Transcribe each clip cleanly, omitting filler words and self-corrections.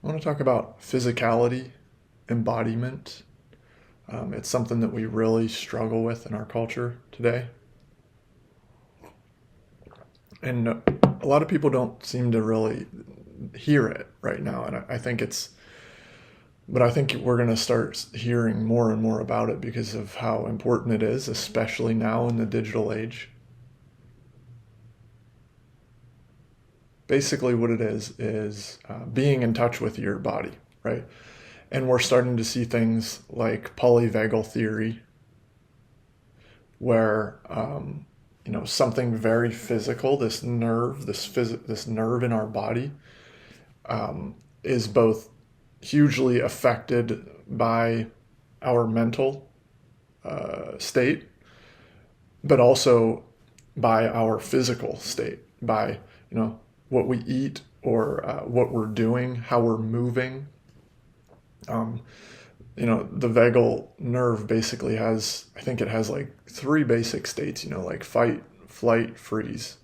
I want to talk about physicality, embodiment. It's something that we really struggle with in our culture today. And a lot of people don't seem to really hear it right now. And I think but I think we're going to start hearing more and more about it because of how important it is, especially now in the digital age. Basically, what it is being in touch with your body, right? And we're starting to see things like polyvagal theory, where something very physical, this nerve in our body, is both hugely affected by our mental state, but also by our physical state, by what we eat or what we're doing, how we're moving. The vagal nerve basically I think it has like three basic states, like fight, flight, freeze.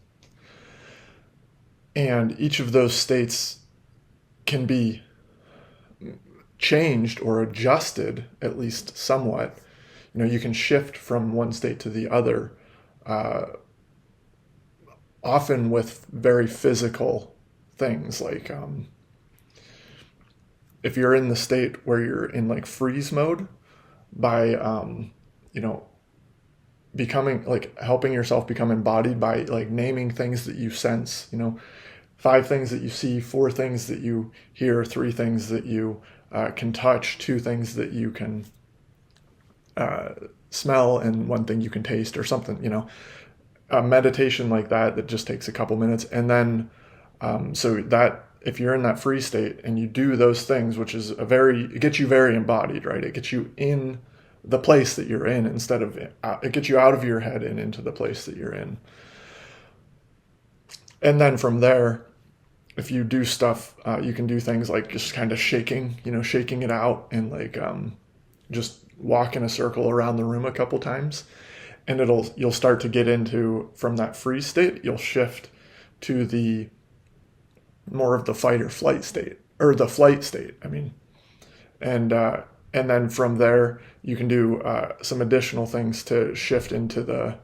And each of those states can be changed or adjusted, at least somewhat. You can shift from one state to the other, often with very physical things like if you're in the state where you're in like freeze mode, by becoming like helping yourself become embodied by like naming things that you sense, 5 things that you see, 4 things that you hear, 3 things that you can touch, 2 things that you can smell, and 1 thing you can taste, or something. A meditation like that just takes a couple minutes. And then so that if you're in that free state and you do those things, which is it gets you very embodied, right? It gets you in the place that you're in instead of it gets you out of your head and into the place that you're in. And then from there, if you do stuff, you can do things like just kind of shaking it out, and like just walk in a circle around the room a couple times, and you'll start to get into, from that free state, you'll shift to the more of the fight or flight state, or the flight state, and then from there you can do some additional things to shift into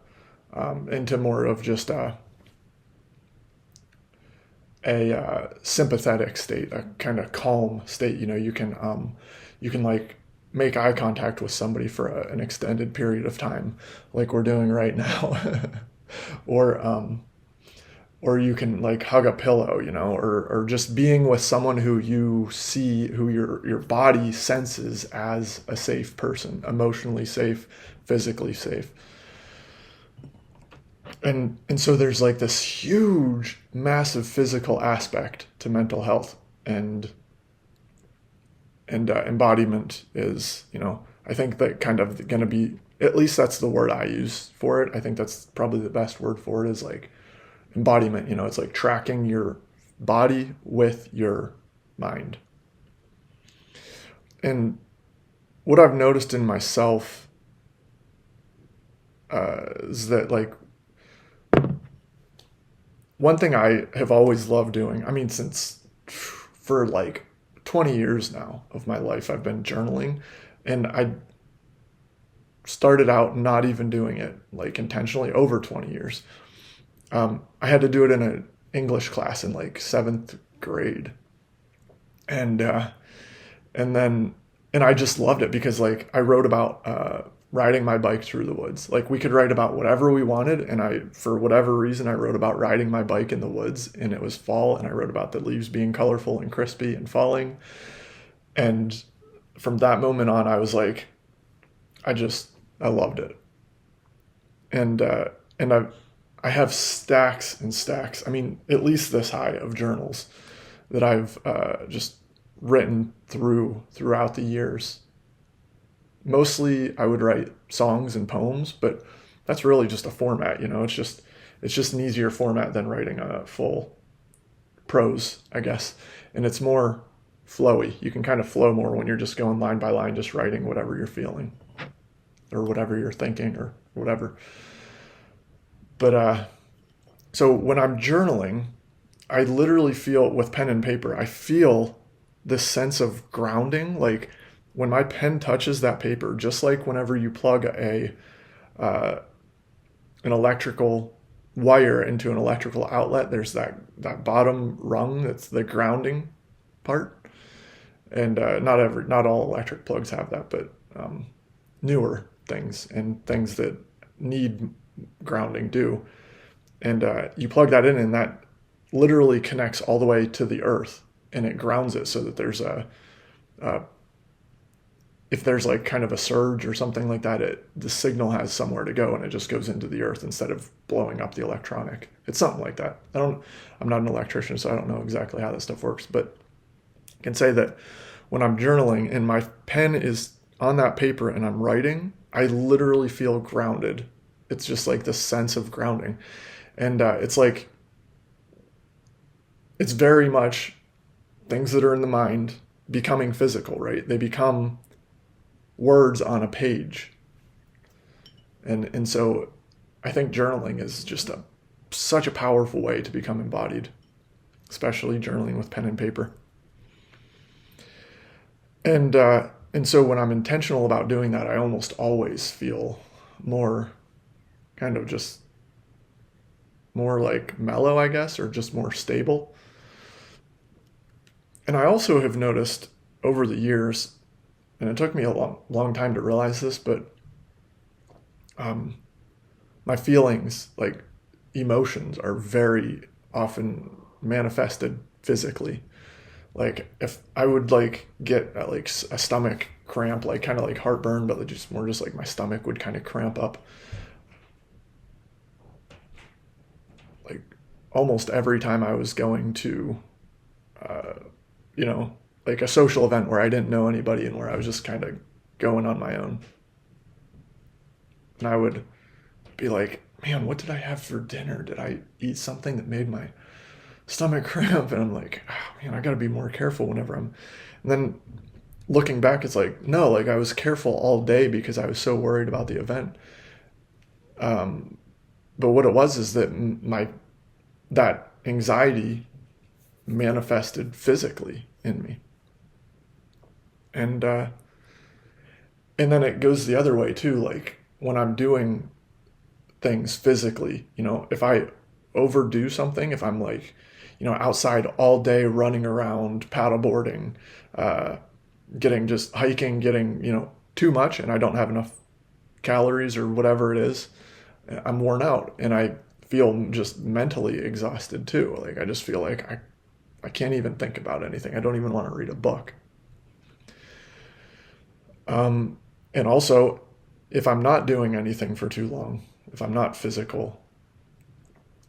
more of just a sympathetic state, a kind of calm state. You can like make eye contact with somebody for an extended period of time, like we're doing right now, or you can like hug a pillow, or just being with someone who you see, who your body senses as a safe person, emotionally safe, physically safe. And so there's like this huge, massive physical aspect to mental health, and embodiment is, I think that kind of going to be, at least that's the word I use for it. I think that's probably the best word for it, is like embodiment. It's like tracking your body with your mind. And what I've noticed in myself is that, like, one thing I have always loved doing, since for like 20 years now of my life, I've been journaling, and I started out not even doing it like intentionally over 20 years. I had to do it in an English class in like 7th grade. And I just loved it because, like, I wrote about riding my bike through the woods. Like, we could write about whatever we wanted, and for whatever reason, I wrote about riding my bike in the woods, and it was fall, and I wrote about the leaves being colorful and crispy and falling. And from that moment on, I was like, I loved it. And I have stacks and stacks, at least this high, of journals that I've just written throughout the years. Mostly I would write songs and poems, but that's really just a format, it's just an easier format than writing a full prose, I guess. And it's more flowy. You can kind of flow more when you're just going line by line, just writing whatever you're feeling or whatever you're thinking or whatever. But so when I'm journaling, I literally feel, with pen and paper, I feel this sense of grounding. Like when my pen touches that paper, just like whenever you plug an electrical wire into an electrical outlet, there's that bottom rung that's the grounding part. And not all electric plugs have that, but newer things and things that need grounding do. And you plug that in, and that literally connects all the way to the earth, and it grounds it so that there's if there's like kind of a surge or something like that, the signal has somewhere to go, and it just goes into the earth instead of blowing up the electronic. It's something like that. I'm not an electrician, so I don't know exactly how that stuff works, but I can say that when I'm journaling and my pen is on that paper and I'm writing, I literally feel grounded. It's just like this sense of grounding. And it's like, it's very much things that are in the mind becoming physical, right? They become words on a page. And so I think journaling is just such a powerful way to become embodied, especially journaling with pen and paper. And so when I'm intentional about doing that, I almost always feel more kind of just more like mellow, I guess, or just more stable. And I also have noticed over the years, and it took me a long time to realize this, but my feelings, like emotions, are very often manifested physically. Like if I would like get like a stomach cramp, like kind of like heartburn, but just more just like my stomach would kind of cramp up. Like almost every time I was going to, like a social event where I didn't know anybody and where I was just kind of going on my own. And I would be like, man, what did I have for dinner? Did I eat something that made my stomach cramp? And I'm like, oh, man, I got to be more careful whenever and then looking back, it's like, no, like I was careful all day because I was so worried about the event. But what it was is that that anxiety manifested physically in me. And then it goes the other way too. Like when I'm doing things physically, if I overdo something, if I'm like, outside all day running around, paddleboarding, just hiking, getting, too much, and I don't have enough calories or whatever it is, I'm worn out and I feel just mentally exhausted too. Like I just feel like I can't even think about anything. I don't even want to read a book. And also, if I'm not doing anything for too long, if I'm not physical,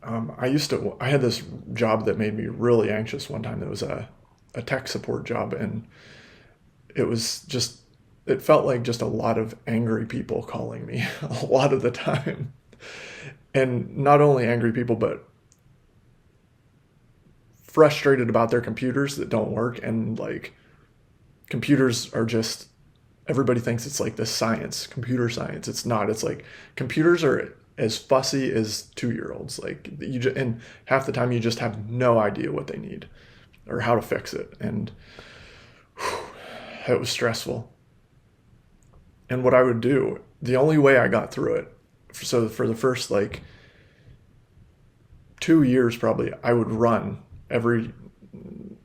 I had this job that made me really anxious one time. It was a tech support job, and it felt like just a lot of angry people calling me a lot of the time. And not only angry people, but frustrated about their computers that don't work. And like computers are just, everybody thinks it's like this science, computer science. It's not. It's like computers are as fussy as 2-year-olds. Like and half the time you just have no idea what they need or how to fix it. And it was stressful. And what I would do, the only way I got through it, so for the first like 2 years probably, I would run every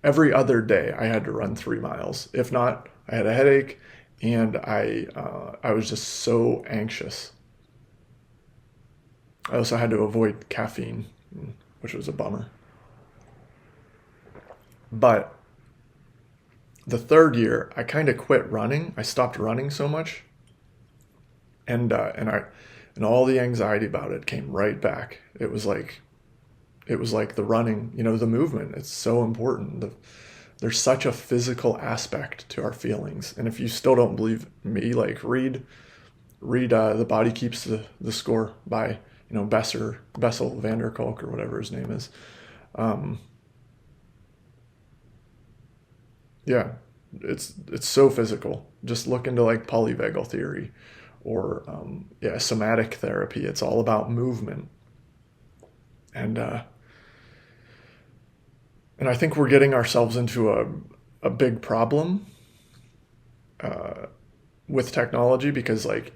other day. I had to run 3 miles. If not, I had a headache, and I was just so anxious. I also had to avoid caffeine, which was a bummer. But the 3rd year, I kind of quit running. I stopped running so much, and all the anxiety about it came right back. It was like the running, the movement. It's so important. There's such a physical aspect to our feelings. And if you still don't believe me, like read The Body Keeps the Score by, Bessel van der Kolk, or whatever his name is. Yeah, it's so physical. Just look into like polyvagal theory or somatic therapy. It's all about movement. And I think we're getting ourselves into a big problem with technology, because like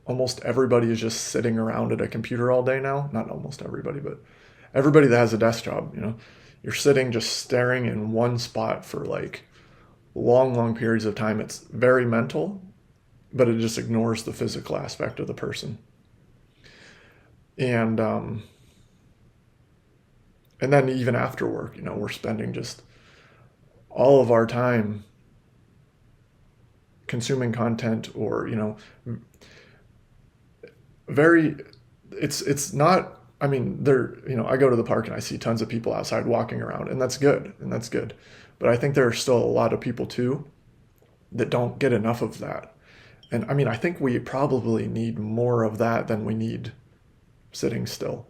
almost everybody is just sitting around at a computer all day now. Not almost everybody, but everybody that has a desk job, you're sitting just staring in one spot for like long periods of time. It's very mental, but it just ignores the physical aspect of the person. And then even after work, we're spending just all of our time consuming content, or very it's not, I mean, I go to the park and I see tons of people outside walking around, and that's good, but I think there are still a lot of people too that don't get enough of that. And I mean, I think we probably need more of that than we need sitting still,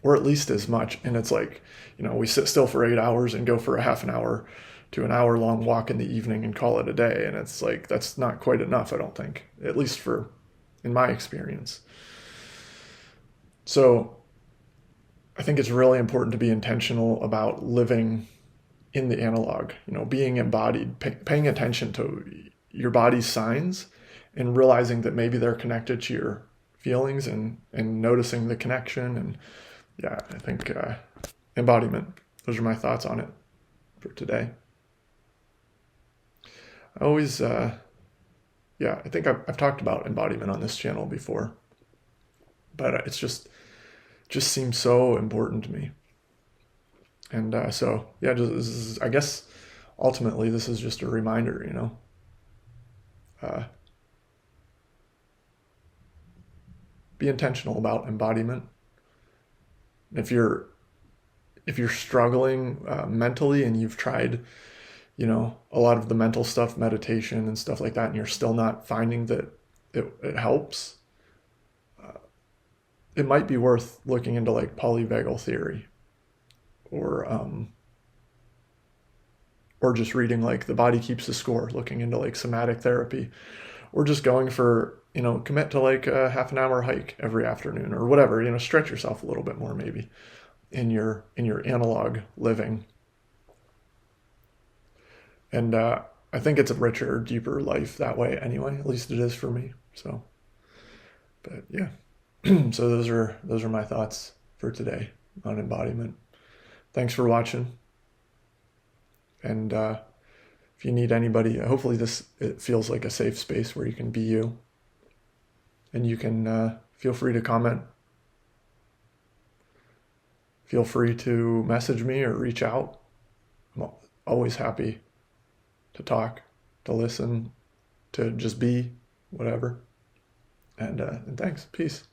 or at least as much. And it's like, we sit still for 8 hours and go for a half an hour to an hour long walk in the evening and call it a day. And it's like, that's not quite enough, I don't think, at least in my experience. So I think it's really important to be intentional about living in the analog, being embodied, paying attention to your body's signs, and realizing that maybe they're connected to your feelings, and noticing the connection. And yeah, I think embodiment, those are my thoughts on it for today. I always, I think I've talked about embodiment on this channel before, but it's just seems so important to me. And I guess ultimately this is just a reminder, be intentional about embodiment. If you're struggling mentally, and you've tried, a lot of the mental stuff, meditation and stuff like that, and you're still not finding that it helps, it might be worth looking into like polyvagal theory, or just reading like The Body Keeps the Score, looking into like somatic therapy, or just going for, commit to like a half an hour hike every afternoon or whatever, stretch yourself a little bit more maybe in your analog living. And I think it's a richer, deeper life that way anyway, at least it is for me. So, but yeah. So those are my thoughts for today on embodiment. Thanks for watching. And if you need anybody, hopefully it feels like a safe space where you can be you. And you can feel free to comment. Feel free to message me or reach out. I'm always happy to talk, to listen, to just be, whatever. And thanks. Peace.